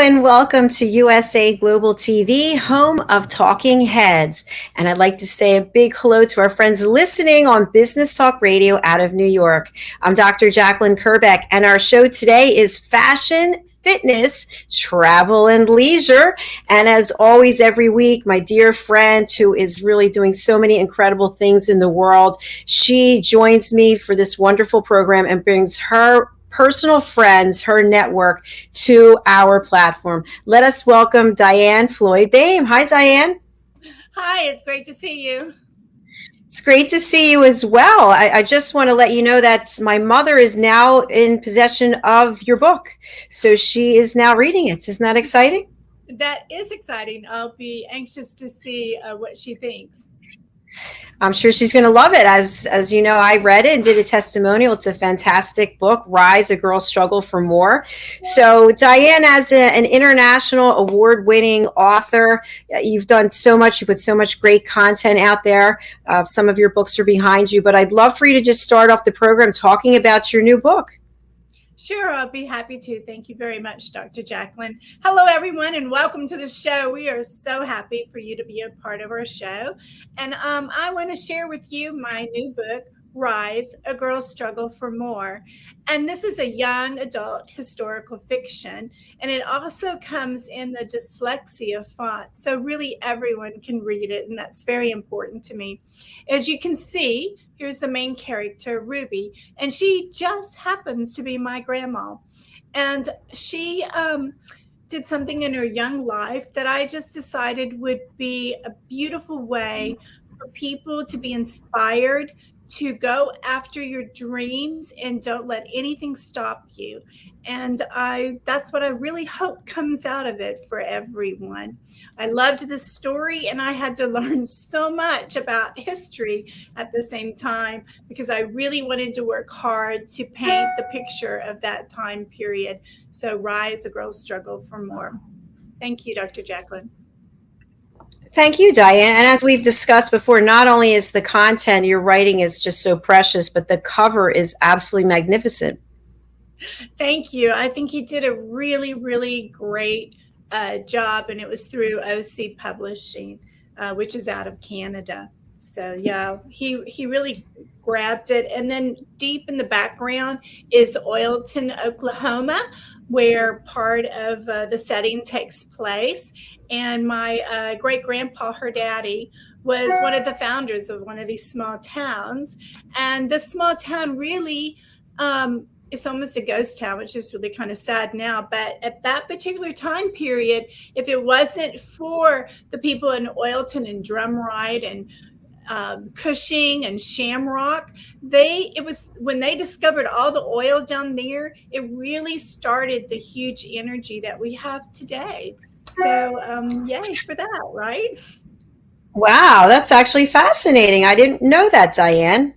and welcome to USA Global TV, home of Talking Heads. And I'd like to say a big hello to our friends listening on Business Talk Radio out of New York. I'm Dr. Jacalyn Kerbeck, and our show today is fashion, fitness, travel, and leisure. And as always, every week, my dear friend who is really doing so many incredible things in the world, she joins me for this wonderful program and brings her personal friends, her network, to our platform. Let us welcome Diann Floyd Boehm. Hi, Diann. Hi, it's great to see you. It's great to see you as well. I just want to let you know that my mother is now in possession of your book. So she is now reading it. Isn't that exciting? That is exciting. I'll be anxious to see what she thinks. I'm sure she's going to love it. As you know, I read it and did a testimonial. It's a fantastic book, Rise, A Girl's Struggle for More. So Diann, as an international award-winning author, you've done so much. You put so much great content out there. Some of your books are behind you, but I'd love for you to just start off the program talking about your new book. Sure, I'll be happy to. Thank you very much, Dr. Jacalyn. Hello, everyone, and welcome to the show. We are so happy for you to be a part of our show. And I want to share with you my new book, Rise, A Girl's Struggle for More. And this is a young adult historical fiction, and it also comes in the dyslexia font, so really everyone can read it, and that's very important to me. As you can see, here's the main character, Ruby, and she just happens to be my grandma. And she did something in her young life that I just decided would be a beautiful way for people to be inspired to go after your dreams and don't let anything stop you. And that's what I really hope comes out of it for everyone. I loved the story, and I had to learn so much about history at the same time because I really wanted to work hard to paint the picture of that time period. So Rise, A Girl's Struggle for More. Thank you, Dr. Jacalyn. Thank you, Diann. And as we've discussed before, not only is the content, your writing is just so precious, but the cover is absolutely magnificent. Thank you. I think he did a really, really great job, and it was through OC Publishing, which is out of Canada. So yeah, he really grabbed it. And then deep in the background is Oilton, Oklahoma, where part of the setting takes place. And my great-grandpa, her daddy, was one of the founders of one of these small towns. And this small town really, it's almost a ghost town, which is really kind of sad now. But at that particular time period, if it wasn't for the people in Oilton and Drumright and Cushing and Shamrock, it was when they discovered all the oil down there, it really started the huge energy that we have today. So yay for that, right? Wow, that's actually fascinating. I didn't know that, Diann.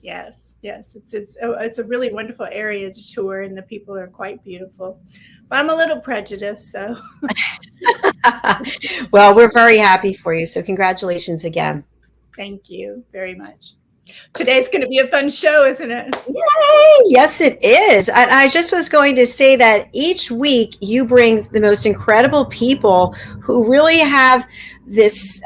Yes, it's a really wonderful area to tour, and the people are quite beautiful. But I'm a little prejudiced, so. Well, we're very happy for you. So congratulations again. Thank you very much. Today's going to be a fun show, isn't it? Yay! Yes, it is. And I just was going to say that each week you bring the most incredible people who really have this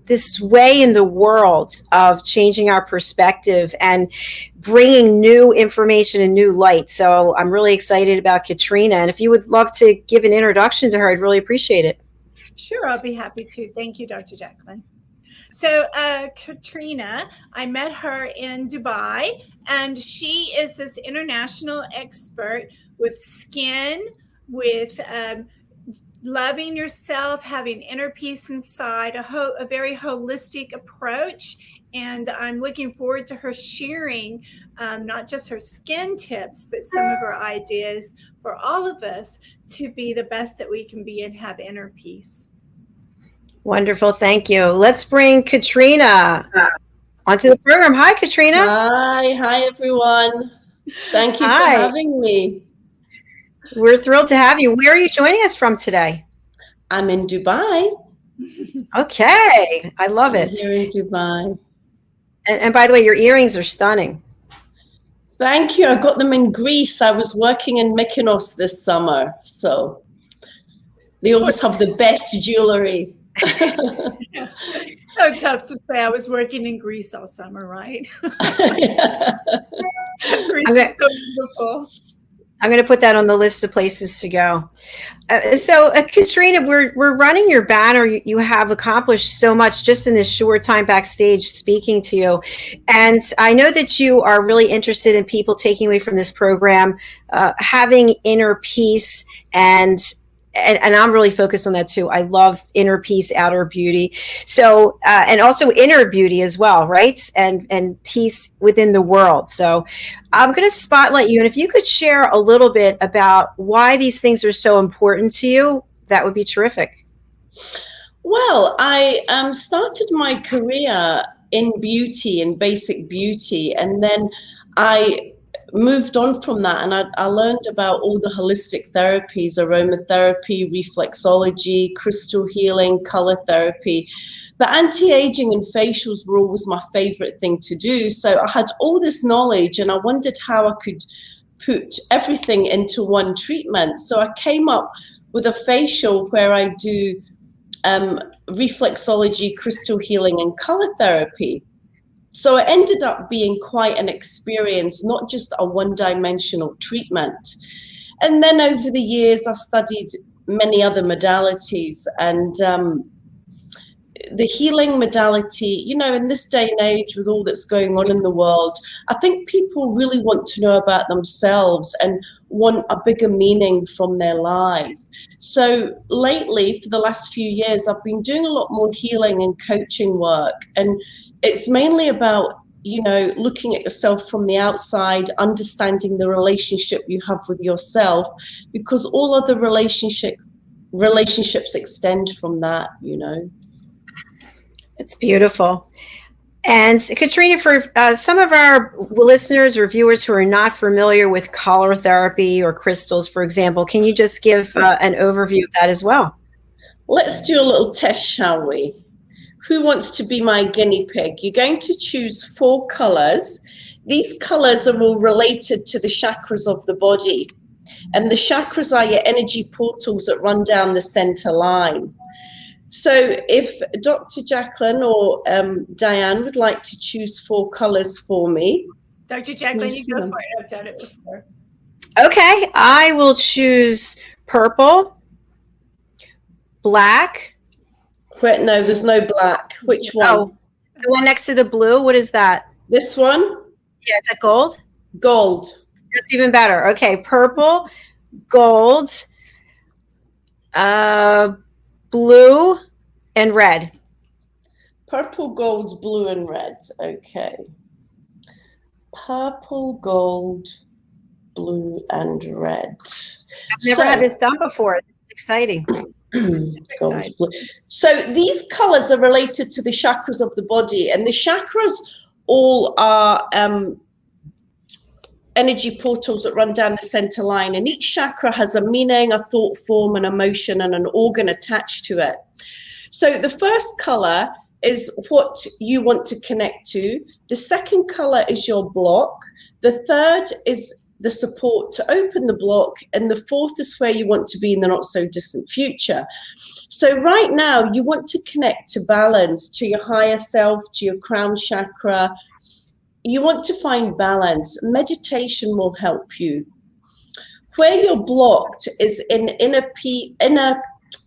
this way in the world of changing our perspective and bringing new information and new light. So I'm really excited about Katrina. And if you would love to give an introduction to her, I'd really appreciate it. Sure, I'll be happy to. Thank you, Dr. Jacalyn. So Katrina, I met her in Dubai, and she is this international expert with skin, with loving yourself, having inner peace inside, a very holistic approach. And I'm looking forward to her sharing not just her skin tips, but some of her ideas for all of us to be the best that we can be and have inner peace. Wonderful. Thank you. Let's bring Katrina onto the program. Hi, Katrina. Hi, everyone. Thank you for having me. We're thrilled to have you. Where are you joining us from today? I'm in Dubai. Okay. I love it. Here in Dubai. And by the way, your earrings are stunning. Thank you. I got them in Greece. I was working in Mykonos this summer. So They always have the best jewelry. So tough to say. I was working in Greece all summer, right? Greece is so beautiful. I'm going to put that on the list of places to go. So, Katrina, we're running your banner. You have accomplished so much just in this short time backstage speaking to you. And I know that you are really interested in people taking away from this program, having inner peace and I'm really focused on that too. I love inner peace, outer beauty. So, and also inner beauty as well, right? And peace within the world. So I'm going to spotlight you. And if you could share a little bit about why these things are so important to you, that would be terrific. Well, I started my career in beauty, in basic beauty. And then I moved on from that, and I learned about all the holistic therapies: aromatherapy, reflexology, crystal healing, color therapy. But anti-aging and facials were always my favorite thing to do. So I had all this knowledge, and I wondered how I could put everything into one treatment. So I came up with a facial where I do reflexology, crystal healing, and color therapy. So it ended up being quite an experience, not just a one-dimensional treatment. And then over the years, I studied many other modalities, and the healing modality, you know, in this day and age with all that's going on in the world, I think people really want to know about themselves and want a bigger meaning from their life. So lately, for the last few years, I've been doing a lot more healing and coaching work. And it's mainly about, you know, looking at yourself from the outside, understanding the relationship you have with yourself, because all other relationships extend from that, you know. It's beautiful. And Katrina, for some of our listeners or viewers who are not familiar with color therapy or crystals, for example, can you just give an overview of that as well? Let's do a little test, shall we? Who wants to be my guinea pig? You're going to choose 4 colors. These colors are all related to the chakras of the body. And the chakras are your energy portals that run down the center line. So if Dr. Jacalyn or Diann would like to choose 4 colors for me. Dr. Jacalyn, you go for it. I've done it before. Okay, I will choose purple, black. Wait, no, there's no black. Which one? Oh, the one next to the blue. What is that? This one? Yeah, is that gold? Gold. That's even better. Okay, purple, gold, blue, and red. Purple, gold, blue, and red. Okay. Purple, gold, blue, and red. I've never had this done before. It's exciting. Gold, blue. So these colors are related to the chakras of the body, and the chakras all are energy portals that run down the center line, and each chakra has a meaning, a thought form, an emotion, and an organ attached to it. So the first color is what you want to connect to. The second color is your block. The third is the support to open the block, and the fourth is where you want to be in the not so distant future. So right now you want to connect to balance, to your higher self, to your crown chakra. You want to find balance. Meditation will help you. Where you're blocked is in inner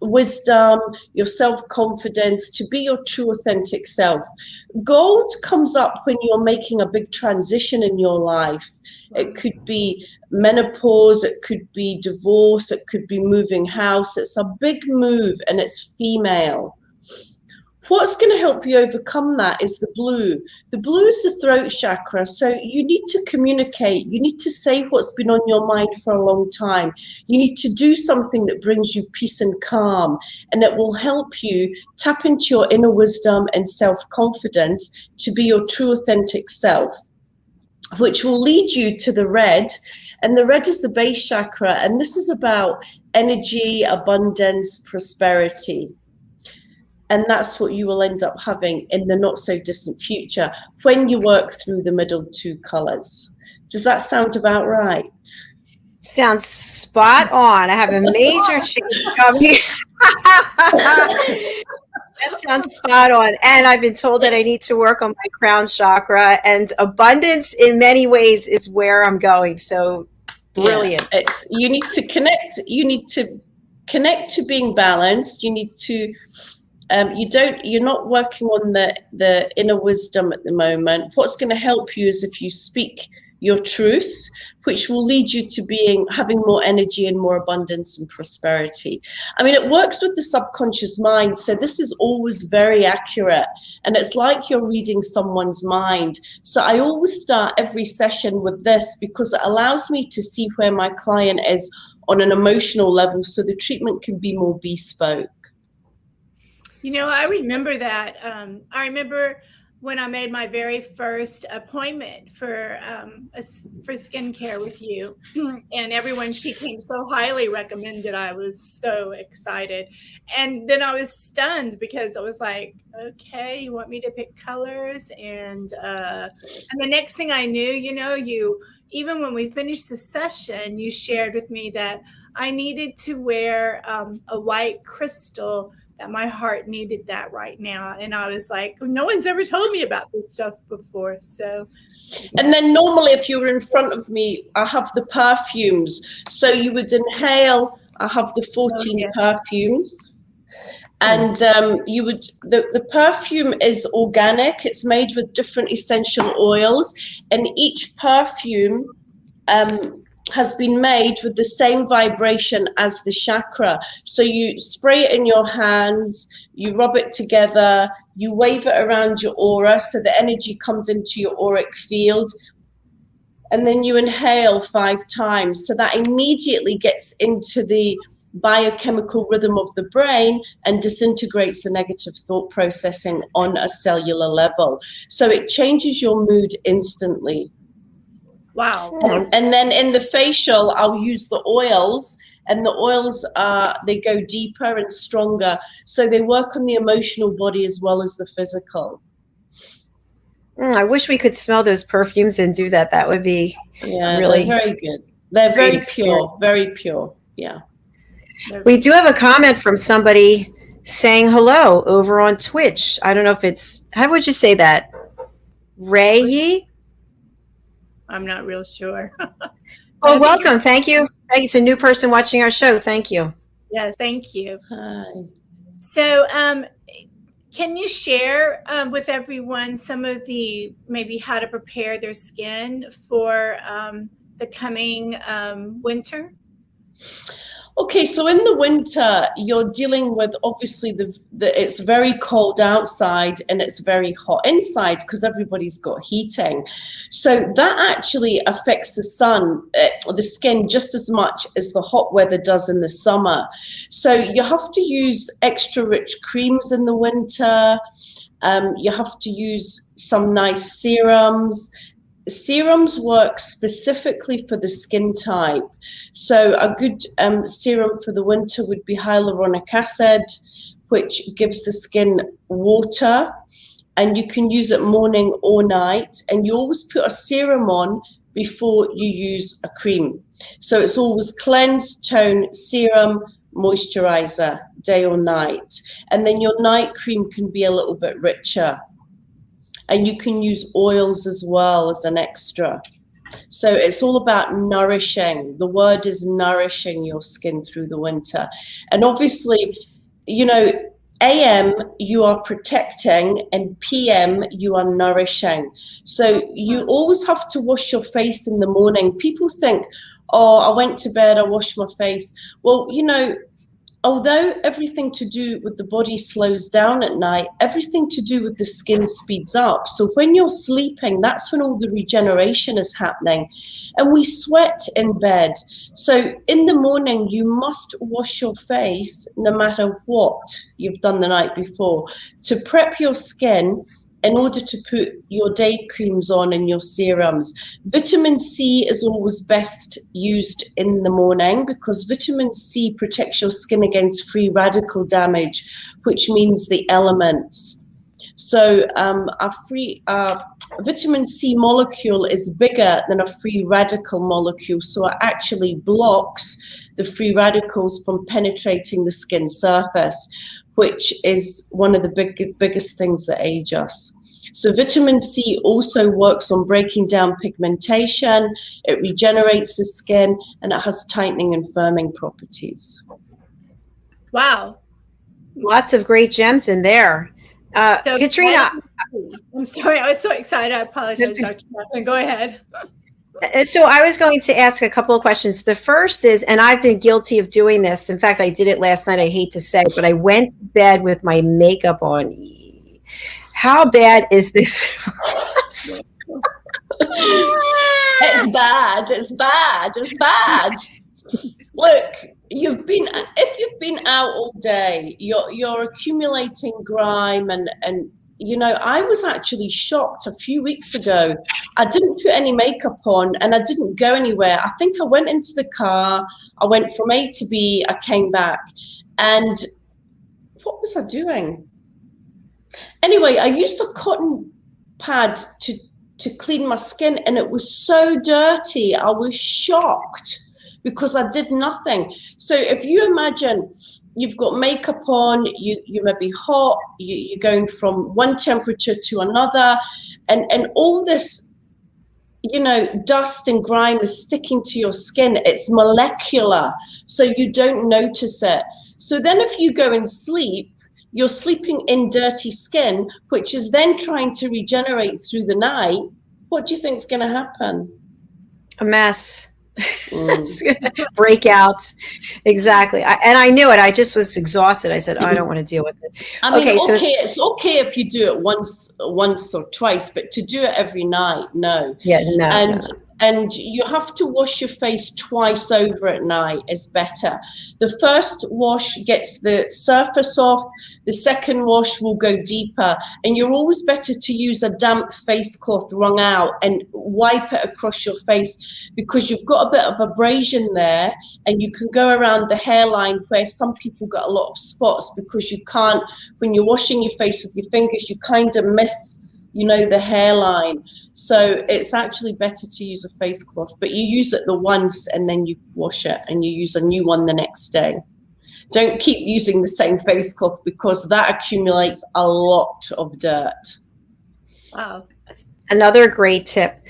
wisdom, your self-confidence, to be your true authentic self. Gold comes up when you're making a big transition in your life. It could be menopause, it could be divorce, it could be moving house. It's a big move and it's female. What's going to help you overcome that is the blue. The blue is the throat chakra. So you need to communicate. You need to say what's been on your mind for a long time. You need to do something that brings you peace and calm, and it will help you tap into your inner wisdom and self-confidence to be your true authentic self, which will lead you to the red. And the red is the base chakra. And this is about energy, abundance, prosperity. And that's what you will end up having in the not so distant future when you work through the middle 2 colors. Does that sound about right? Sounds spot on. I have a major change coming. That sounds spot on. And I've been told that I need to work on my crown chakra, and abundance in many ways is where I'm going. So brilliant. Yeah, you need to connect. You need to connect to being balanced. You need to. You're not working on the inner wisdom at the moment. What's going to help you is if you speak your truth, which will lead you to having more energy and more abundance and prosperity. I mean, it works with the subconscious mind, so this is always very accurate, and it's like you're reading someone's mind. So I always start every session with this because it allows me to see where my client is on an emotional level, so the treatment can be more bespoke. I remember that. I remember when I made my very first appointment for skincare with you, and everyone, she came so highly recommended. I was so excited, and then I was stunned because I was like, "Okay, you want me to pick colors?" And the next thing I knew, you even when we finished the session, you shared with me that I needed to wear a white crystal. That my heart needed that right now. And I was like, no one's ever told me about this stuff before. So, and then normally if you were in front of me, I have the perfumes. So you would inhale, I have the 14 perfumes. And the perfume is organic. It's made with different essential oils, and each perfume has been made with the same vibration as the chakra. So you spray it in your hands, you rub it together, you wave it around your aura so the energy comes into your auric field, and then you inhale 5 times. So that immediately gets into the biochemical rhythm of the brain and disintegrates the negative thought processing on a cellular level. So it changes your mood instantly. Wow. And then in the facial, I'll use the oils, and the oils they go deeper and stronger. So they work on the emotional body as well as the physical. I wish we could smell those perfumes and do that. That would be really they're very good. They're very pure, very pure. Yeah. We do have a comment from somebody saying hello over on Twitch. I don't know if it's, how would you say that? Ray? I'm not real sure. Oh, welcome. Thank you. It's a new person watching our show. Thank you. Yes, thank you. Hi. So, can you share with everyone some of the maybe how to prepare their skin for the coming winter? Okay, so in the winter, you're dealing with obviously it's very cold outside and it's very hot inside because everybody's got heating. So that actually affects the skin just as much as the hot weather does in the summer. So you have to use extra rich creams in the winter. You have to use some nice serums. Serums work specifically for the skin type. So a good serum for the winter would be hyaluronic acid, which gives the skin water, and you can use it morning or night. And you always put a serum on before you use a cream. So it's always cleanse, tone, serum, moisturizer, day or night. And then your night cream can be a little bit richer. And you can use oils as well as an extra. So it's all about nourishing. The word is nourishing your skin through the winter. And obviously, AM, you are protecting, and PM, you are nourishing. So you always have to wash your face in the morning. People think, oh, I went to bed, I washed my face. Well, although everything to do with the body slows down at night, everything to do with the skin speeds up. So when you're sleeping, that's when all the regeneration is happening. And we sweat in bed. So in the morning, you must wash your face no matter what you've done the night before to prep your skin in order to put your day creams on and your serums. Vitamin C is always best used in the morning because vitamin C protects your skin against free radical damage, which means the elements. So vitamin C molecule is bigger than a free radical molecule, so it actually blocks the free radicals from penetrating the skin surface, which is one of the biggest things that age us. So vitamin C also works on breaking down pigmentation, it regenerates the skin, and it has tightening and firming properties. Wow. Lots of great gems in there. So Katrina. I'm sorry, I was so excited. I apologize, Dr. Jacalyn. Go ahead. So I was going to ask a couple of questions. The first is, and I've been guilty of doing this. In fact, I did it last night. I hate to say, but I went to bed with my makeup on. How bad is this? It's bad. It's bad. It's bad. Look, if you've been out all day, you're accumulating grime, and you know, I was actually shocked a few weeks ago. I didn't put any makeup on and I didn't go anywhere. I think I went into the car, I went from A to B, I came back, and what was I doing? Anyway, I used a cotton pad to clean my skin, and it was so dirty. I was shocked because I did nothing. So if you imagine you've got makeup on, you may be hot, you're going from one temperature to another, and all this, you know, dust and grime is sticking to your skin. It's molecular, so you don't notice it. So then if you go and sleep, you're sleeping in dirty skin, which is then trying to regenerate through the night. What do you think is going to happen? A mess. It's gonna break out. Exactly. And I knew it. I just was exhausted. I said, I don't want to deal with it. I mean, it's okay if you do it once or twice, but to do it every night, no. Yeah, no. And you have to wash your face twice over at night is better. The first wash gets the surface off. The second wash will go deeper. And you're always better to use a damp face cloth wrung out and wipe it across your face, because you've got a bit of abrasion there, and you can go around the hairline where some people get a lot of spots, because you can't, when you're washing your face with your fingers, you kind of miss, you know, the hairline. So it's actually better to use a face cloth, but you use it the once and then you wash it and you use a new one the next day. Don't keep using the same face cloth, because that accumulates a lot of dirt. Wow. Another great tip.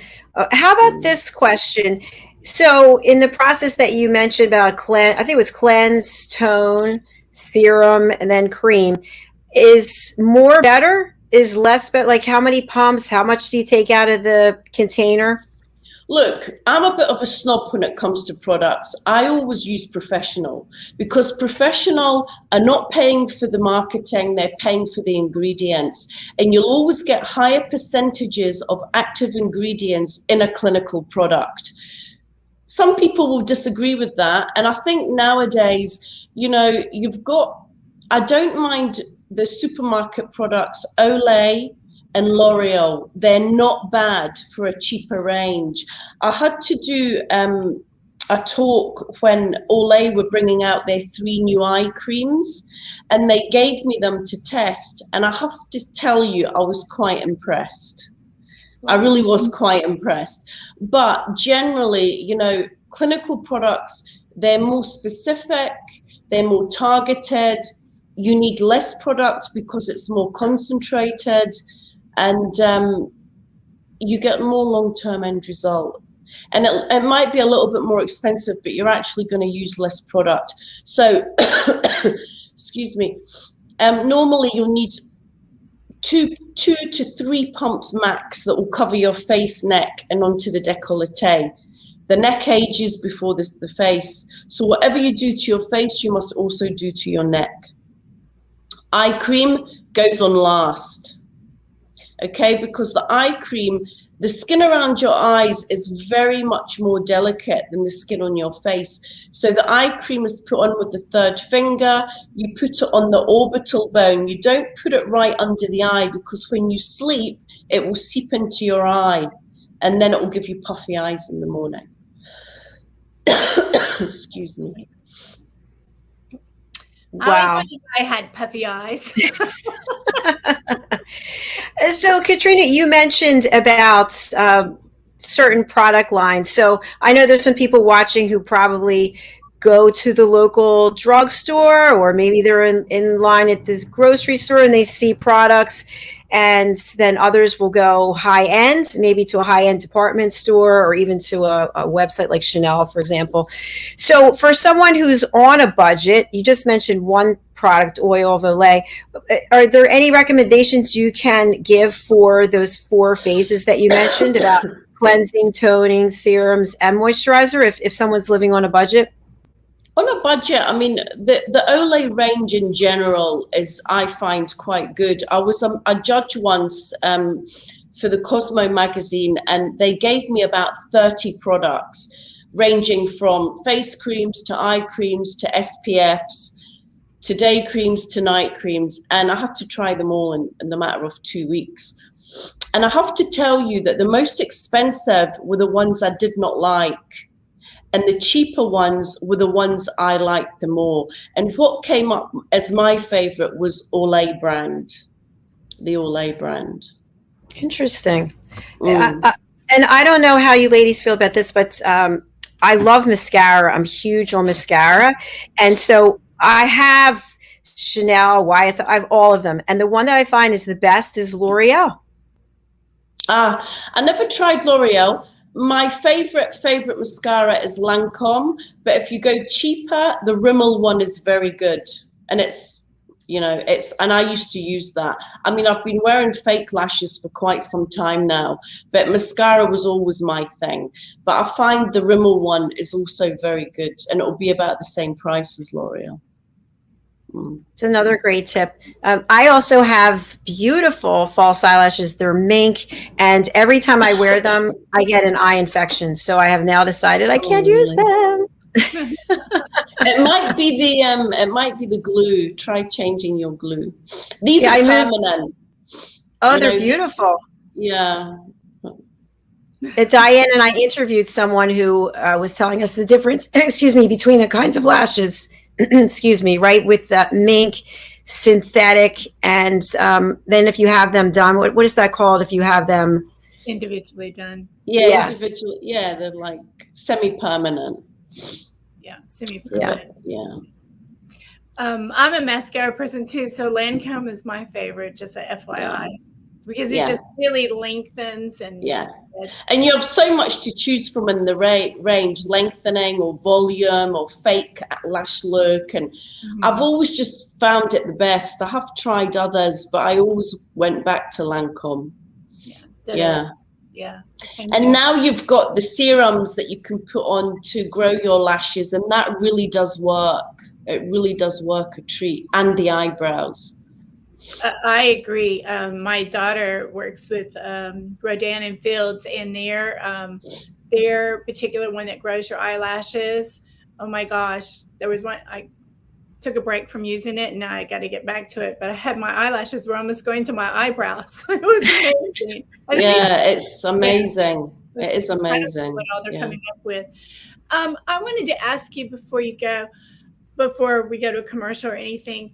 How about this question? So in the process that you mentioned about I think it was cleanse, tone, serum, and then cream, is more better? Is less better? Like, how many pumps? How much do you take out of the container? Look, I'm a bit of a snob when it comes to products. I always use professional, because professional are not paying for the marketing, they're paying for the ingredients. And you'll always get higher percentages of active ingredients in a clinical product. Some people will disagree with that. And I think nowadays, you know, I don't mind the supermarket products, Olay and L'Oreal. They're not bad for a cheaper range. I had to do a talk when Olay were bringing out their 3 new eye creams, and they gave me them to test. And I have to tell you, I was quite impressed. I really was quite impressed. But generally, you know, clinical products, they're more specific, they're more targeted. You need less product because it's more concentrated, and you get more long-term end result. And it might be a little bit more expensive, but you're actually going to use less product. So, excuse me, normally you'll need two to 3 pumps max that will cover your face, neck, and onto the décolleté. The neck ages before the face. So whatever you do to your face, you must also do to your neck. Eye cream goes on last, okay? Because the eye cream, the skin around your eyes is very much more delicate than the skin on your face. So the eye cream is put on with the 3rd finger. You put it on the orbital bone. You don't put it right under the eye, because when you sleep, it will seep into your eye, and then it will give you puffy eyes in the morning. Excuse me. I always Wow. thought I had puffy eyes. So, Katrina, you mentioned about certain product lines. So, I know there's some people watching who probably go to the local drugstore, or maybe they're in line at this grocery store and they see products. And then others will go high end, maybe to a high end department store or even to a website like Chanel, for example. So, for someone who's on a budget, you just mentioned one product, oil of Olay. Are there any recommendations you can give for those 4 phases that you mentioned about cleansing, toning, serums, and moisturizer if someone's living on a budget? On a budget, I mean, the Olay range in general is, I find, quite good. I was a judge once for the Cosmo magazine, and they gave me about 30 products, ranging from face creams to eye creams to SPFs, to day creams to night creams. And I had to try them all in the matter of 2 weeks. And I have to tell you that the most expensive were the ones I did not like. And the cheaper ones were the ones I liked the more. And what came up as my favorite was Olay brand, the Olay brand. Interesting. And I don't know how you ladies feel about this, but I love mascara. I'm huge on mascara. And so I have Chanel, YSL, I have all of them. And the one that I find is the best is L'Oreal. I never tried L'Oreal. My favorite mascara is Lancome, but if you go cheaper, the Rimmel one is very good. And and I used to use that. I mean, I've been wearing fake lashes for quite some time now, but mascara was always my thing. But I find the Rimmel one is also very good, and it'll be about the same price as L'Oreal. It's another great tip. I also have beautiful false eyelashes. They're mink, and every time I wear them, I get an eye infection. So I have now decided I can't use them. It might be the glue. Try changing your glue. These are permanent. Oh, they're beautiful. Yeah. Diann and I interviewed someone who was telling us the difference, between the kinds of lashes. Right, with mink, synthetic, and then if you have them done, what is that called if you have them individually done? Yeah, yes. Individual. Yeah, they're like semi-permanent. Yeah, semi-permanent. Yeah. I'm a mascara person too, so Lancome is my favorite, just a FYI. Because it just really lengthens and and you have so much to choose from in the range, lengthening or volume or fake lash look, and I've always just found it the best. I have tried others, but I always went back to Lancome. And now you've got the serums that you can put on to grow your lashes, and that really does work. It really does work a treat, and the eyebrows. I agree. My daughter works with Rodan and Fields, and their particular one that grows your eyelashes. Oh my gosh, there was one. I took a break from using it, and now I got to get back to it. But I had my eyelashes were almost going to my eyebrows. It was amazing. It's amazing. It is amazing what all they're coming up with. I wanted to ask you before we go to a commercial or anything.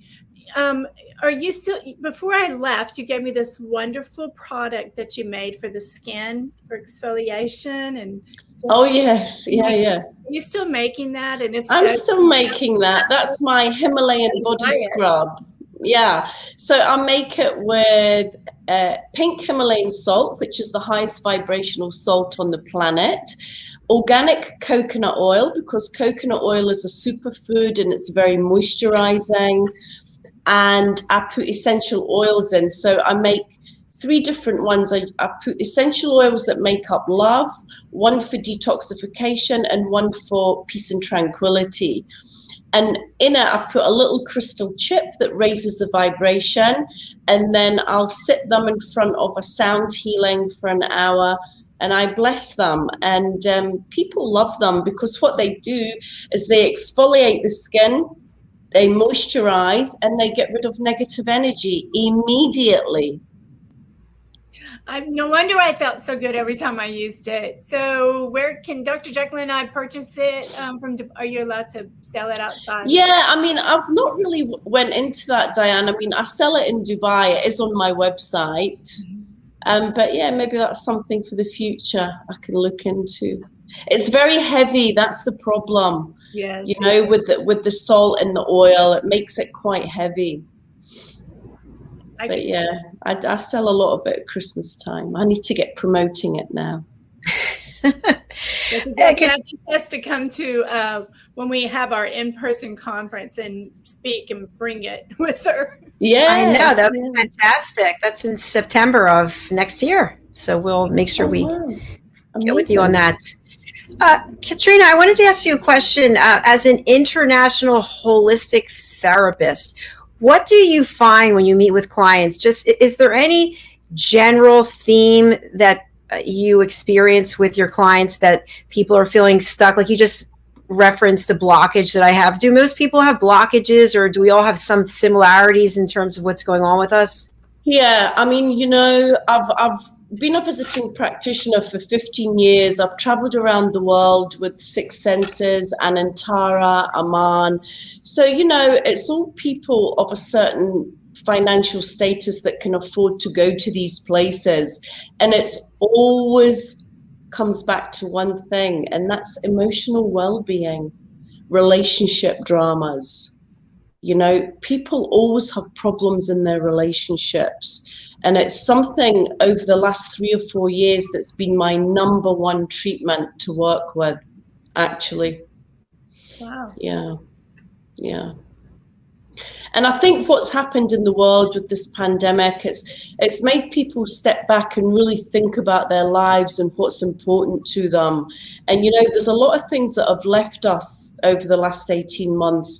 Are you still, before I left, you gave me this wonderful product that you made for the skin for exfoliation and yes. Are you still making that? And if so, I'm still making that. That's my Himalayan body scrub. Yeah. So I make it with pink Himalayan salt, which is the highest vibrational salt on the planet. Organic coconut oil, because coconut oil is a superfood and it's very moisturizing. And I put essential oils in. So I make 3 different ones. I put essential oils that make up love, one for detoxification, and one for peace and tranquility. And in it, I put a little crystal chip that raises the vibration. And then I'll sit them in front of a sound healing for an hour. And I bless them. And people love them because what they do is they exfoliate the skin, they moisturize, and they get rid of negative energy immediately. No wonder I felt so good every time I used it. So where can Dr. Jacalyn and I purchase it from? Are you allowed to sell it outside? Yeah, I mean, I've not really went into that, Diann. I mean, I sell it in Dubai. It is on my website. But yeah, maybe that's something for the future I can look into. It's very heavy. That's the problem. Yes. You know, with the salt and the oil, it makes it quite heavy. But yeah, I sell a lot of it at Christmas time. I need to get promoting it now. Kathy has to come to when we have our in-person conference and speak and bring it with her. Yeah, I know, that'd be fantastic. That's in September of next year, so we'll make sure we get with you on that. Katrina, I wanted to ask you a question. As an international holistic therapist, what do you find when you meet with clients? Just, is there any general theme that you experience with your clients that people are feeling stuck? Like you just referenced a blockage that I have. Do most people have blockages, or do we all have some similarities in terms of what's going on with us? Yeah, I mean, you know, I've been a visiting practitioner for 15 years. I've traveled around the world with Six Senses and Altearah, Amman. So, you know, it's all people of a certain financial status that can afford to go to these places. And it's always comes back to one thing, and that's emotional well-being, relationship dramas. You know, people always have problems in their relationships. And it's something over the last 3 or 4 years that's been my number one treatment to work with, actually. Wow. Yeah. Yeah. And I think what's happened in the world with this pandemic, it's made people step back and really think about their lives and what's important to them. And, you know, there's a lot of things that have left us over the last 18 months.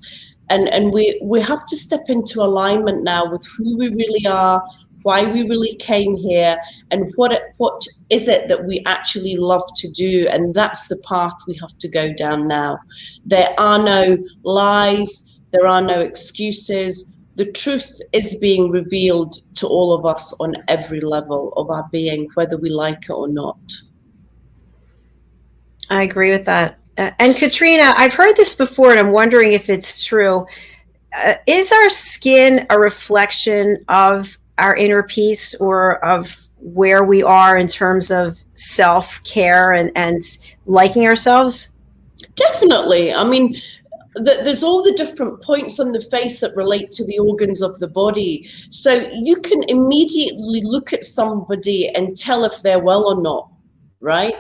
And we have to step into alignment now with who we really are, why we really came here, and what is it that we actually love to do. And that's the path we have to go down now. There are no lies. There are no excuses. The truth is being revealed to all of us on every level of our being, whether we like it or not. I agree with that. And Katrina, I've heard this before, and I'm wondering if it's true. Is our skin a reflection of our inner peace, or of where we are in terms of self-care and liking ourselves? Definitely. I mean, there's all the different points on the face that relate to the organs of the body. So you can immediately look at somebody and tell if they're well or not, right?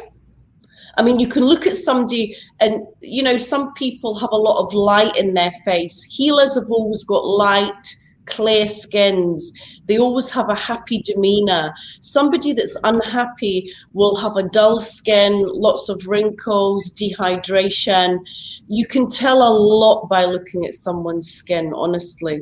I mean, you can look at somebody and, you know, some people have a lot of light in their face. Healers have always got light, clear skins. They always have a happy demeanor. Somebody that's unhappy will have a dull skin, lots of wrinkles, dehydration. You can tell a lot by looking at someone's skin, honestly.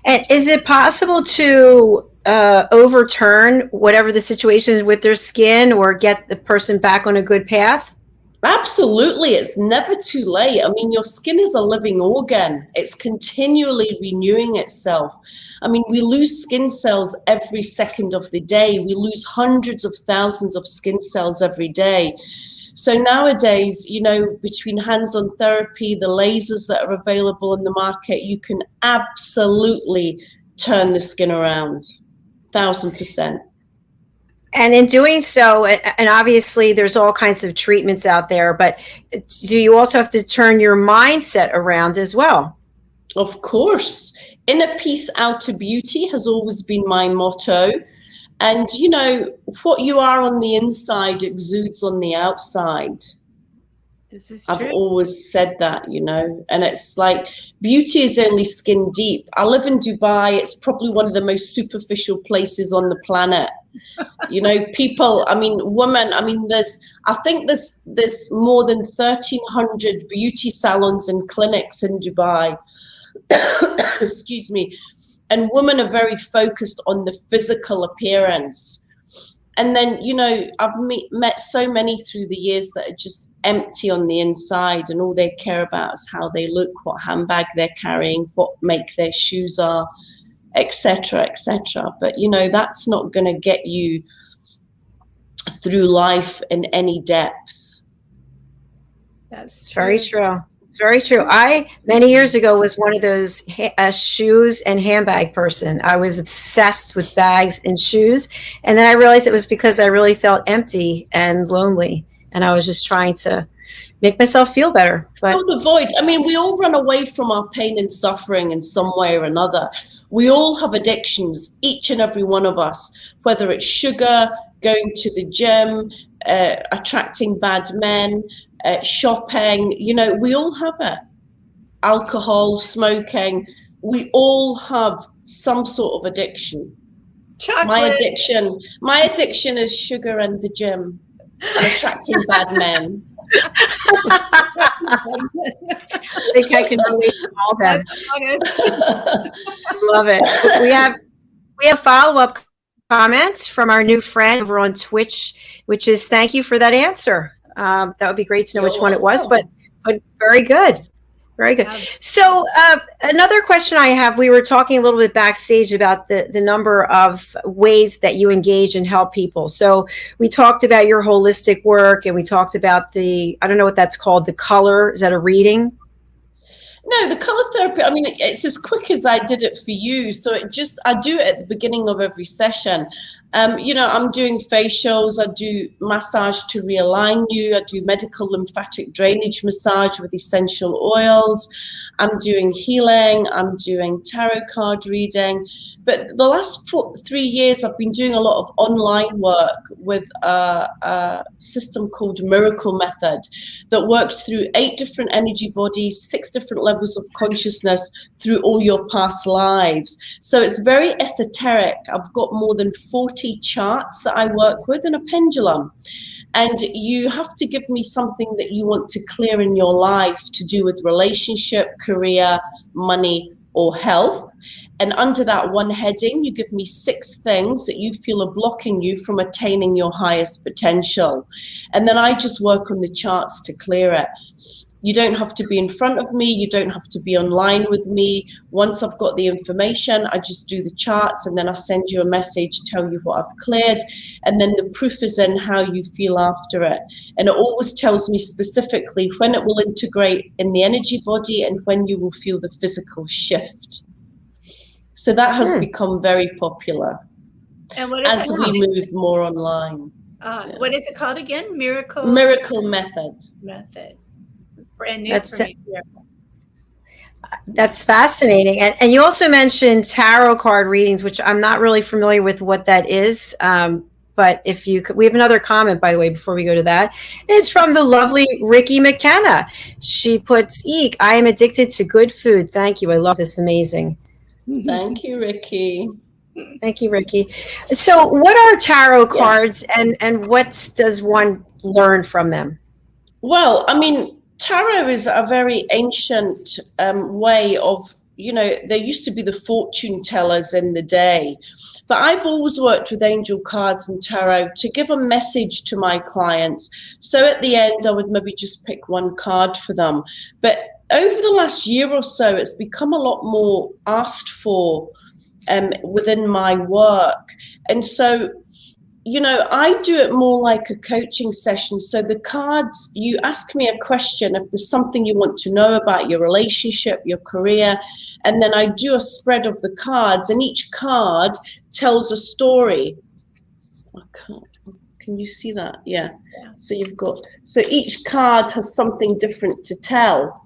And is it possible to overturn whatever the situation is with their skin, or get the person back on a good path? Absolutely. It's never too late. I mean, your skin is a living organ. It's continually renewing itself. I mean, we lose skin cells every second of the day. We lose hundreds of thousands of skin cells every day. So nowadays, you know, between hands-on therapy, the lasers that are available in the market, you can absolutely turn the skin around. 1,000%. And in doing so, and obviously there's all kinds of treatments out there, but do you also have to turn your mindset around as well? Of course. Inner peace, outer beauty has always been my motto. And, you know, what you are on the inside exudes on the outside. This is true. I've always said that, you know, and it's like beauty is only skin deep. I live in Dubai. It's probably one of the most superficial places on the planet. You know, people, I mean, women, I mean, I think there's more than 1,300 beauty salons and clinics in Dubai. Excuse me. And women are very focused on the physical appearance. And then, you know, I've met so many through the years that are just empty on the inside, and all they care about is how they look, what handbag they're carrying, what make their shoes are. etc., etc. But you know, that's not going to get you through life in any depth. That's very true. It's very true. I, many years ago, was one of those shoes and handbag person. I was obsessed with bags and shoes. And then I realized it was because I really felt empty and lonely. And I was just trying to make myself feel better. But the void. I mean, we all run away from our pain and suffering in some way or another. We all have addictions, each and every one of us, whether it's sugar, going to the gym, attracting bad men, shopping, you know, we all have it. Alcohol, smoking, we all have some sort of addiction. Chocolate. My addiction is sugar and the gym and attracting bad men. I think I can relate to all that. Love it. We have follow-up comments from our new friend over on Twitch, which is thank you for that answer. That would be great to know which one it was, but very good. Very good. So another question I have, we were talking a little bit backstage about the number of ways that you engage and help people. So we talked about your holistic work, and we talked about I don't know what that's called, the color. Is that a reading? No, the color therapy, I mean, it's as quick as I did it for you. So I do it at the beginning of every session. You know, I'm doing facials, I do massage to realign you, I do medical lymphatic drainage massage with essential oils, I'm doing healing, I'm doing tarot card reading. But the last 3 years, I've been doing a lot of online work with a system called Miracle Method that works through 8 different energy bodies, 6 different levels of consciousness through all your past lives. So it's very esoteric. I've got more than 40 charts that I work with and a pendulum. And you have to give me something that you want to clear in your life to do with relationship, career, money, or health. And under that one heading, you give me 6 things that you feel are blocking you from attaining your highest potential. And then I just work on the charts to clear it. You don't have to be in front of me. You don't have to be online with me. Once I've got the information, I just do the charts, and then I send you a message, tell you what I've cleared. And then the proof is in how you feel after it. And it always tells me specifically when it will integrate in the energy body and when you will feel the physical shift. So that has become very popular and what is as we move more online. What is it called again? Miracle Method. It's brand new for me. That's fascinating. And you also mentioned tarot card readings, which I'm not really familiar with what that is. But if you could, we have another comment, by the way, before we go to that. It's from the lovely Ricky McKenna. She puts, "Eek, I am addicted to good food. Thank you. I love this. Amazing." Thank you, Ricky. Thank you, Ricky. So what are tarot cards and what does one learn from them? Well, I mean, tarot is a very ancient way of, you know, there used to be the fortune tellers in the day. But I've always worked with angel cards and tarot to give a message to my clients. So at the end, I would maybe just pick one card for them. But over the last year or so, it's become a lot more asked for within my work. And so, you know, I do it more like a coaching session. So the cards, you ask me a question if there's something you want to know about your relationship, your career, and then I do a spread of the cards, and each card tells a story. Can you see that? Yeah. So you've got, so each card has something different to tell.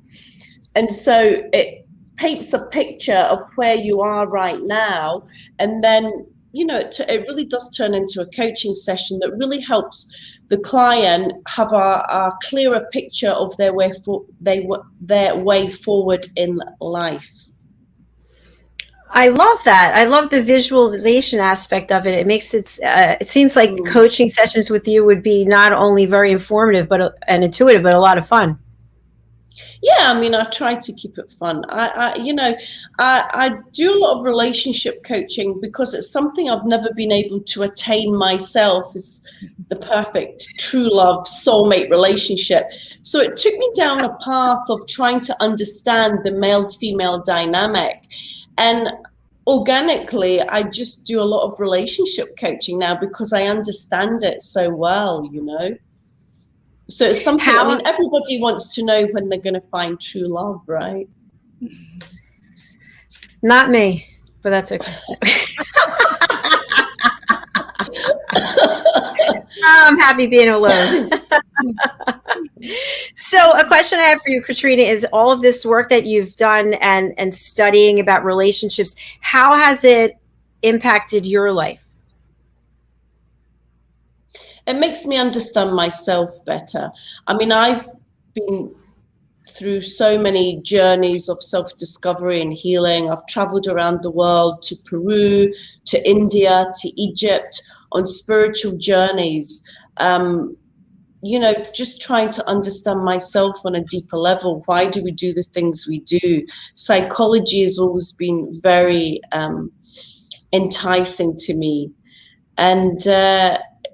And so it paints a picture of where you are right now, and then, you know, it really does turn into a coaching session that really helps the client have a clearer picture of their way forward in life. I love that. I love the visualization aspect of it. It makes it. It seems like coaching sessions with you would be not only very informative and intuitive, but a lot of fun. Yeah, I mean, I try to keep it fun. I do a lot of relationship coaching because it's something I've never been able to attain myself, is the perfect true love soulmate relationship. So it took me down a path of trying to understand the male-female dynamic. And organically, I just do a lot of relationship coaching now because I understand it so well, you know. So it's something, I mean, everybody wants to know when they're going to find true love, right? Not me, but that's okay. I'm happy being alone. So a question I have for you, Katrina, is all of this work that you've done and studying about relationships, how has it impacted your life? It makes me understand myself better. I mean, I've been through so many journeys of self-discovery and healing. I've traveled around the world, to Peru, to India, to Egypt, on spiritual journeys. You know, just trying to understand myself on a deeper level. Why do we do the things we do? Psychology has always been very enticing to me. And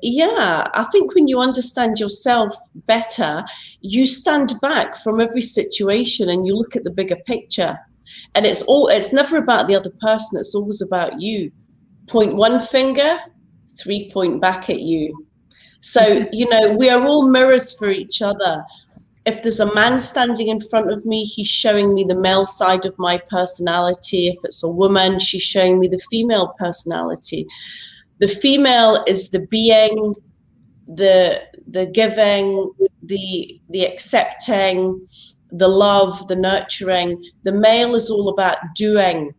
yeah, I think when you understand yourself better, you stand back from every situation and you look at the bigger picture. And it's never about the other person, it's always about you. Point one finger, 3 point back at you. So, you know, we are all mirrors for each other. If there's a man standing in front of me, he's showing me the male side of my personality. If it's a woman, she's showing me the female personality. The female is the being, the giving, the accepting, the love, the nurturing. The male is all about doing,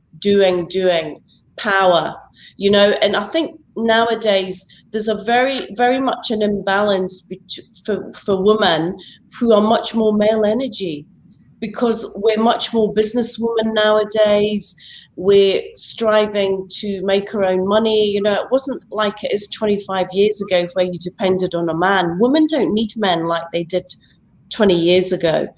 power, you know. And I think nowadays there's a very much an imbalance for women who are much more male energy, because we're much more businesswomen nowadays. We're striving to make our own money. You know, it wasn't like it is 25 years ago where you depended on a man. Women don't need men like they did 20 years ago.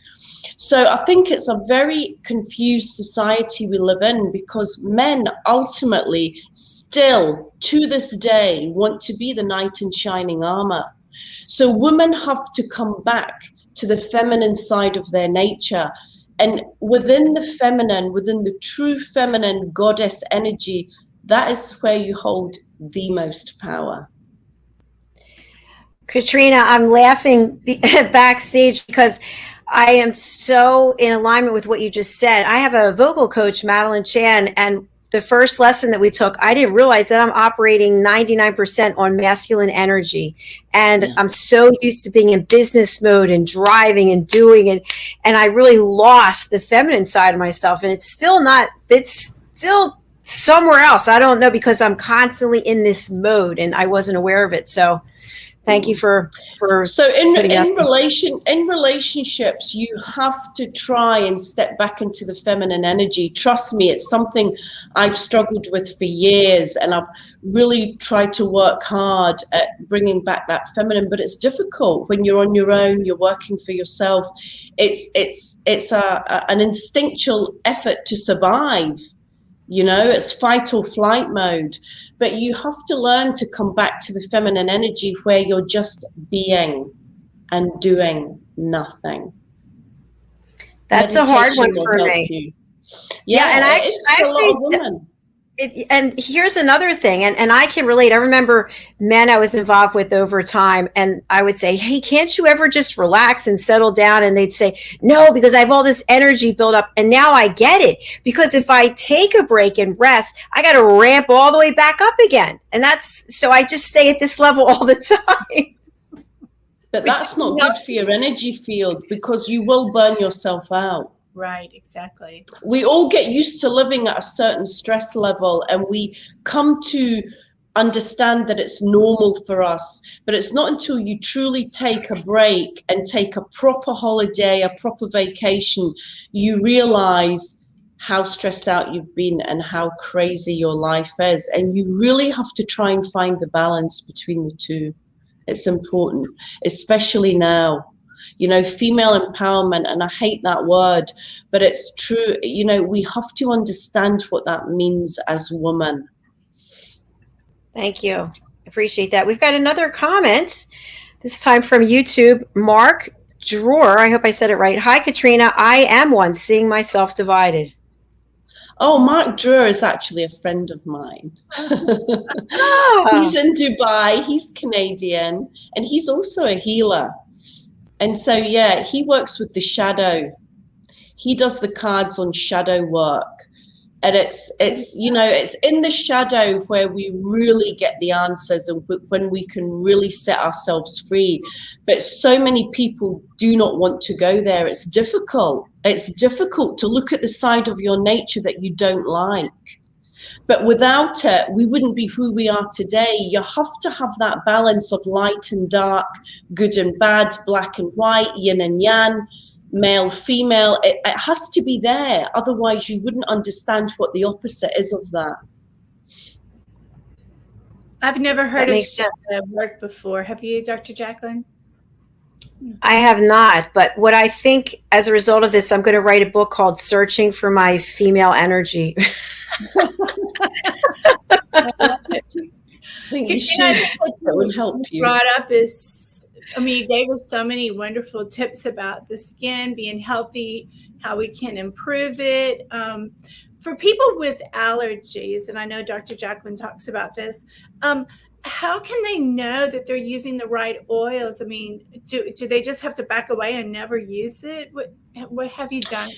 So I think it's a very confused society we live in, because men ultimately still to this day want to be the knight in shining armor. So women have to come back to the feminine side of their nature. And within the feminine, within the true feminine goddess energy, that is where you hold the most power. Katrina, I'm laughing backstage because I am so in alignment with what you just said. I have a vocal coach, Madeline Chan, and the first lesson that we took, I didn't realize that I'm operating 99% on masculine energy. And yeah. I'm so used to being in business mode and driving and doing, and I really lost the feminine side of myself. And it's still somewhere else. I don't know, because I'm constantly in this mode and I wasn't aware of it. So thank you for so in relationships, you have to try and step back into the feminine energy. Trust me, it's something I've struggled with for years, and I've really tried to work hard at bringing back that feminine, but it's difficult when you're on your own, you're working for yourself. It's an instinctual effort to survive. You know, it's fight or flight mode. But you have to learn to come back to the feminine energy where you're just being and doing nothing. That's a hard one for me. Yeah, and I actually and here's another thing, and I can relate. I remember men I was involved with over time, and I would say, hey, can't you ever just relax and settle down? And they'd say, no, because I have all this energy built up. And now I get it, because if I take a break and rest, I got to ramp all the way back up again. And so I just stay at this level all the time. But that's not good for your energy field, because you will burn yourself out. Right, exactly. We all get used to living at a certain stress level, and we come to understand that it's normal for us. But it's not until you truly take a break and take a proper holiday, a proper vacation, you realize how stressed out you've been and how crazy your life is. And you really have to try and find the balance between the two. It's important, especially now. You know, female empowerment, and I hate that word, but it's true. You know, we have to understand what that means as women. Thank you. Appreciate that. We've got another comment, this time from YouTube. Mark Drawer, I hope I said it right. Hi, Katrina. I am one, seeing myself divided. Oh, Mark Drewer is actually a friend of mine. He's in Dubai, he's Canadian, and he's also a healer. And so, yeah, he works with the shadow. He does the cards on shadow work. And it's you know, it's in the shadow where we really get the answers and when we can really set ourselves free. But so many people do not want to go there. It's difficult. It's difficult to look at the side of your nature that you don't like. But without it, we wouldn't be who we are today. You have to have that balance of light and dark, good and bad, black and white, yin and yang, male, female. It has to be there. Otherwise, you wouldn't understand what the opposite is of that. I've never heard of work before. Have you, Dr. Jacalyn? I have not, but what I think as a result of this, I'm going to write a book called Searching for My Female Energy. I think you should. That would help you. Brought up is, I mean, you gave us so many wonderful tips about the skin being healthy, how we can improve it. For people with allergies, and I know Dr. Jacalyn talks about this, how can they know that they're using the right oils? I mean, do they just have to back away and never use it? What have you done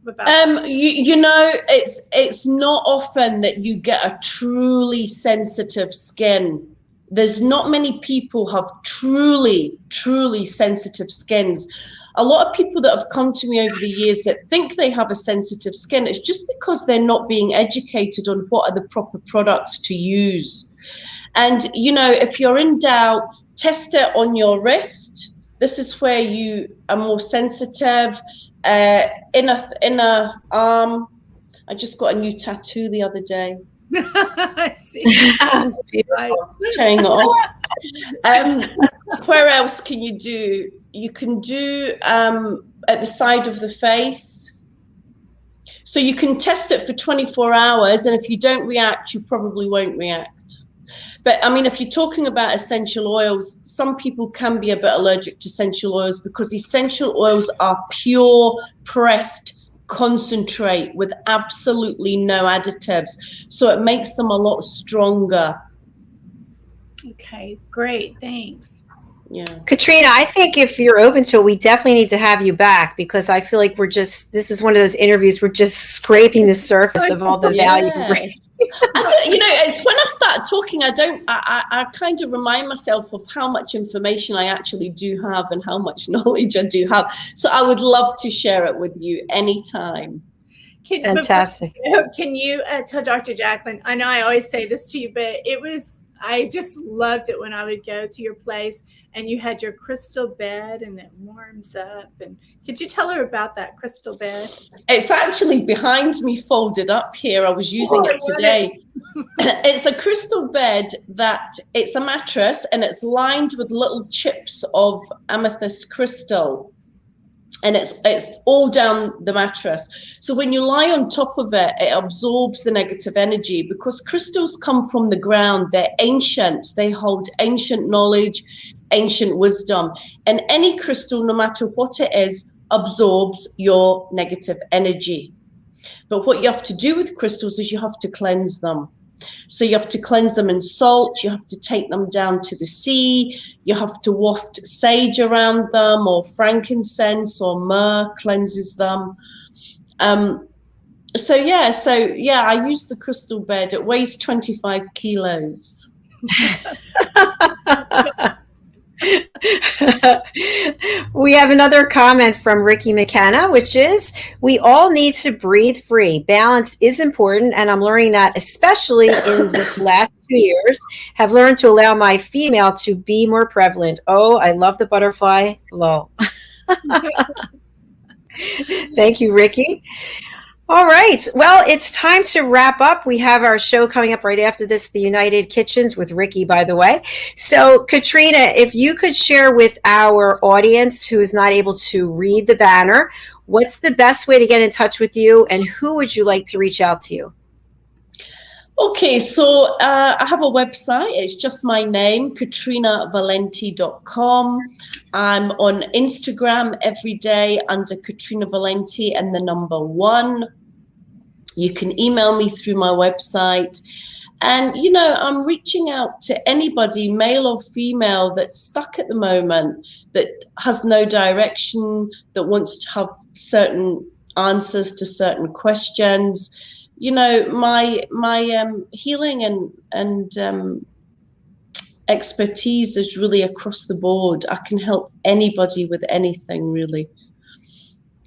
about that? You know, it's not often that you get a truly sensitive skin. There's not many people have truly sensitive skins. A lot of people that have come to me over the years that think they have a sensitive skin, it's just because they're not being educated on what are the proper products to use. And, you know, if you're in doubt, test it on your wrist. This is where you are more sensitive. Inner arm. I just got a new tattoo the other day. I see. Tearing it off. Where else can you do? You can do at the side of the face. So you can test it for 24 hours, and if you don't react, you probably won't react. But I mean, if you're talking about essential oils, some people can be a bit allergic to essential oils because essential oils are pure pressed concentrate with absolutely no additives. So it makes them a lot stronger. Okay, great. Thanks. Yeah. Katrina, I think if you're open to it, we definitely need to have you back because I feel like this is one of those interviews, we're just scraping the surface of all the value. You know, it's when I start talking, I kind of remind myself of how much information I actually do have and how much knowledge I do have. So I would love to share it with you anytime. Fantastic. Can you tell Dr. Jacalyn, I know I always say this to you, but I just loved it when I would go to your place and you had your crystal bed and it warms up. And could you tell her about that crystal bed? It's actually behind me, folded up here. I was using it today. It's a crystal bed it's a mattress and it's lined with little chips of amethyst crystal. And it's all down the mattress. So when you lie on top of it, it absorbs the negative energy because crystals come from the ground. They're ancient. They hold ancient knowledge, ancient wisdom. And any crystal, no matter what it is, absorbs your negative energy. But what you have to do with crystals is you have to cleanse them. So you have to cleanse them in salt, you have to take them down to the sea, you have to waft sage around them or frankincense or myrrh cleanses them. So yeah, I use the crystal bed. It weighs 25 kilos. We have another comment from Ricky McKenna, which is, we all need to breathe free. Balance is important, and I'm learning that, especially in this last 2 years, have learned to allow my female to be more prevalent. Oh, I love the butterfly. Lol. Thank you, Ricky. All right. Well, it's time to wrap up. We have our show coming up right after this, The United Kitchens with Ricky, by the way. So, Katrina, if you could share with our audience who is not able to read the banner, what's the best way to get in touch with you and who would you like to reach out to you? Okay, so I have a website. It's just my name, katrinavalente.com. I'm on Instagram every day under Katrina Valente and the number 1. You can email me through my website. And, you know, I'm reaching out to anybody, male or female, that's stuck at the moment, that has no direction, that wants to have certain answers to certain questions. You know, my healing and expertise is really across the board. I can help anybody with anything, really.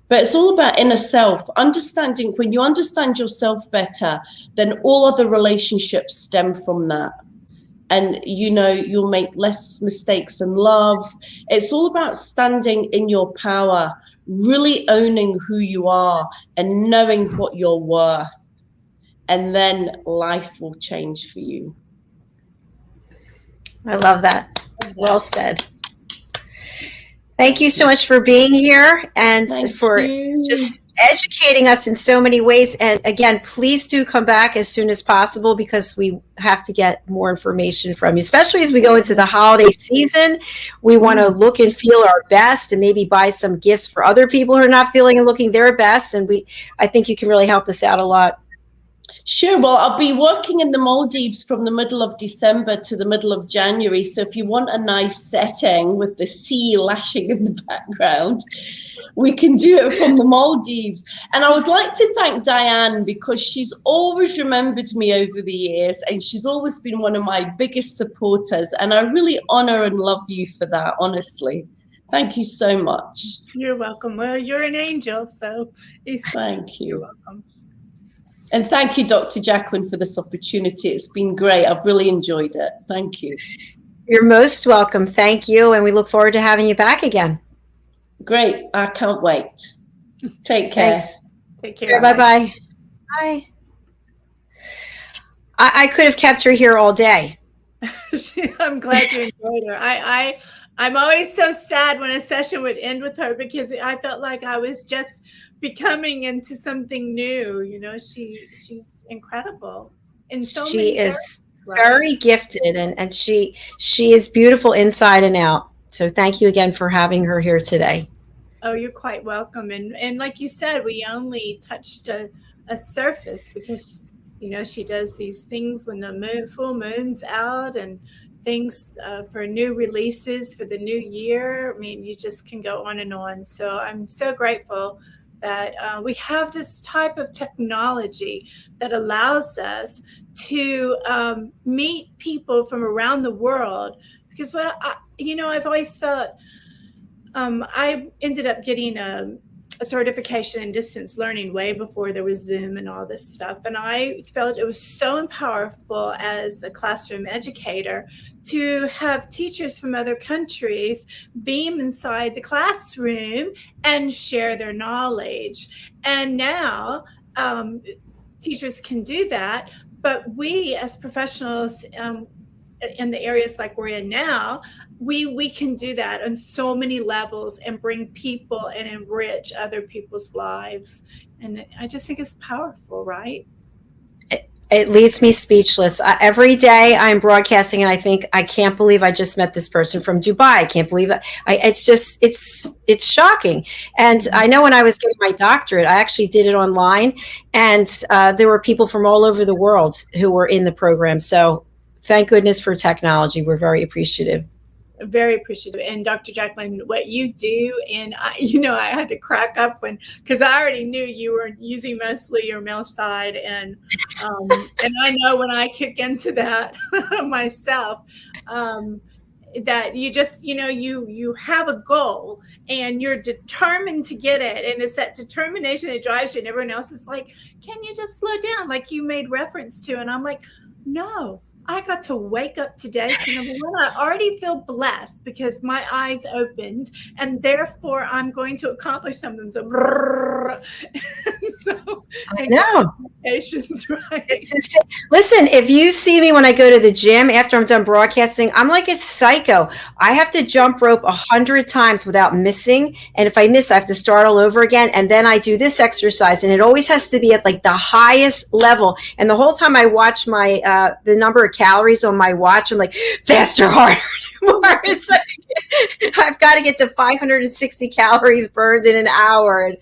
But it's all about inner self, understanding. When you understand yourself better, then all other relationships stem from that. And, you know, you'll make less mistakes in love. It's all about standing in your power, really owning who you are and knowing what you're worth. And then life will change for you. I love that. Well said. Thank you so much for being here and for just educating us in so many ways. And again, please do come back as soon as possible, because we have to get more information from you, especially as we go into the holiday season. We want to look and feel our best and maybe buy some gifts for other people who are not feeling and looking their best. And I think you can really help us out a lot. Sure. Well, I'll be working in the Maldives from the middle of December to the middle of January. So if you want a nice setting with the sea lashing in the background, we can do it from the Maldives. And I would like to thank Diann, because she's always remembered me over the years, and she's always been one of my biggest supporters. And I really honor and love you for that, honestly. Thank you so much. You're welcome. Well, you're an angel, so thank you. You're welcome. And thank you, Dr. Jacalyn, for this opportunity. It's been great. I've really enjoyed it. Thank you. You're most welcome. Thank you. And we look forward to having you back again. Great. I can't wait. Take care. Thanks. Take care. Bye-bye. Bye. I could have kept her here all day. I'm glad you enjoyed her. I'm always so sad when a session would end with her, because I felt like I was just becoming into something new. You know, she's incredible. And so she is very gifted, and she is beautiful inside and out. So thank you again for having her here today. Oh, you're quite welcome. And like you said, we only touched a surface, because, you know, she does these things when the full moon's out, and things for new releases for the new year. I mean, you just can go on and on. So I'm so grateful that we have this type of technology that allows us to meet people from around the world. Because I've always felt I ended up getting a certification in distance learning way before there was Zoom and all this stuff. And I felt it was so powerful as a classroom educator to have teachers from other countries beam inside the classroom and share their knowledge. And now teachers can do that, but we as professionals in the areas like we're in now, we can do that on so many levels and bring people and enrich other people's lives. And I just think it's powerful, right? It leaves me speechless. Every day I'm broadcasting and I think, I can't believe I just met this person from Dubai. I can't believe that. It's shocking. And I know when I was getting my doctorate, I actually did it online, and there were people from all over the world who were in the program. So thank goodness for technology. We're very appreciative. Very appreciative. And Dr. Jacalyn, what you do, and I had to crack up because I already knew you were using mostly your male side, and I know when I kick into that myself, that you just, you have a goal and you're determined to get it. And it's that determination that drives you, and everyone else is like, can you just slow down? Like you made reference to, and I'm like, no. I got to wake up today. So number one, I already feel blessed because my eyes opened, and therefore I'm going to accomplish something. So, I know. Right? Listen, if you see me when I go to the gym after I'm done broadcasting, I'm like a psycho. I have to jump rope 100 times without missing. And if I miss, I have to start all over again. And then I do this exercise, and it always has to be at like the highest level. And the whole time I watch my the number of calories on my watch, I'm like, faster, harder, more. It's like I've got to get to 560 calories burned in an hour. And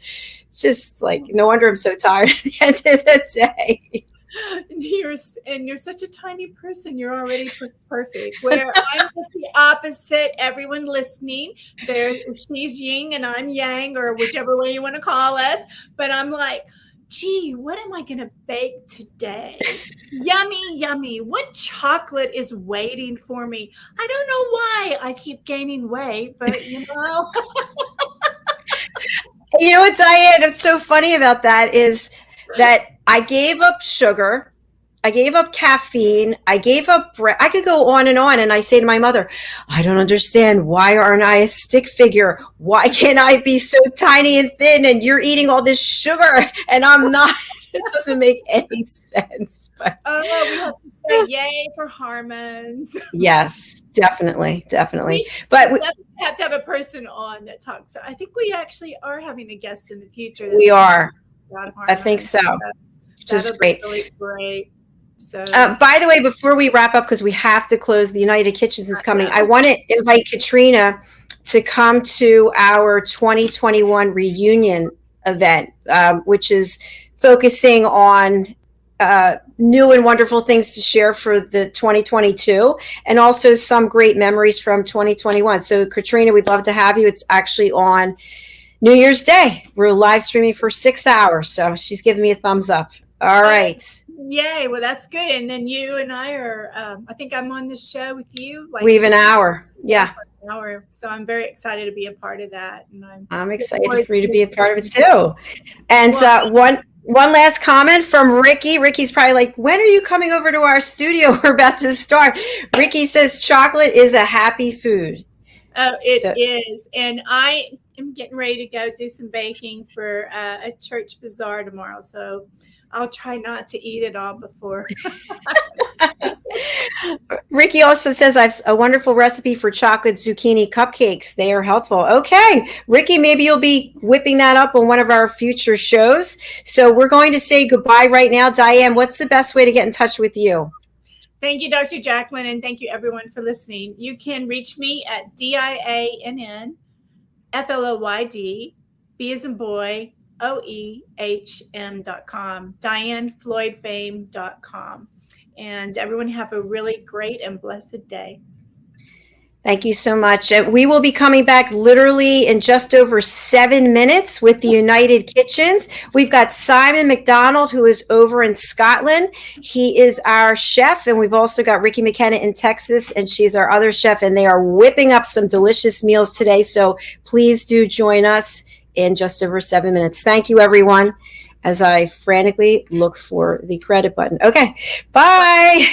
just like, no wonder I'm so tired at the end of the day. You're such a tiny person. You're already perfect. Where I'm just the opposite. Everyone listening, she's yin and I'm yang, or whichever way you want to call us. But I'm like, gee, what am I going to bake today? Yummy, yummy. What chocolate is waiting for me? I don't know why I keep gaining weight, but You know what, Diann, what's so funny about that is that I gave up sugar. I gave up caffeine. I gave up bread. I could go on. And I say to my mother, I don't understand. Why aren't I a stick figure? Why can't I be so tiny and thin? And you're eating all this sugar and I'm not. It doesn't make any sense. But we have to say yay for hormones. Yes, definitely. But we have to have a person on that talks. I think we actually are having a guest in the future. We are. I think so. Just great. Really great. So, by the way, before we wrap up, because we have to close, the United Kitchens is coming. I want to invite Katrina to come to our 2021 reunion event, which is focusing on new and wonderful things to share for the 2022, and also some great memories from 2021. So, Katrina, we'd love to have you. It's actually on New Year's Day. We're live streaming for 6 hours, so she's giving me a thumbs up. All right. Yay. Well, that's good. And then you and I are, I think I'm on the show with you. We have an hour. Yeah. An hour. So I'm very excited to be a part of that. And I'm excited for you to be a part of it too. And one last comment from Ricky. Ricky's probably like, when are you coming over to our studio? We're about to start. Ricky says chocolate is a happy food. Oh, it is. And I am getting ready to go do some baking for a church bazaar tomorrow. So I'll try not to eat it all before. Ricky also says, I have a wonderful recipe for chocolate zucchini cupcakes. They are helpful. Okay, Ricky, maybe you'll be whipping that up on one of our future shows. So we're going to say goodbye right now. Diann, what's the best way to get in touch with you? Thank you, Dr. Jacalyn, and thank you, everyone, for listening. You can reach me at DIANN FLOYD, B as in boy, OEHM.com, DiannFloydBoehm.com. And everyone have a really great and blessed day. Thank you so much. We will be coming back literally in just over 7 minutes with the United Kitchens. We've got Simon McDonald, who is over in Scotland. He is our chef. And we've also got Ricky McKenna in Texas, and she's our other chef. And they are whipping up some delicious meals today. So please do join us in just over 7 minutes. Thank you, everyone, as I frantically look for the credit button. Okay, bye.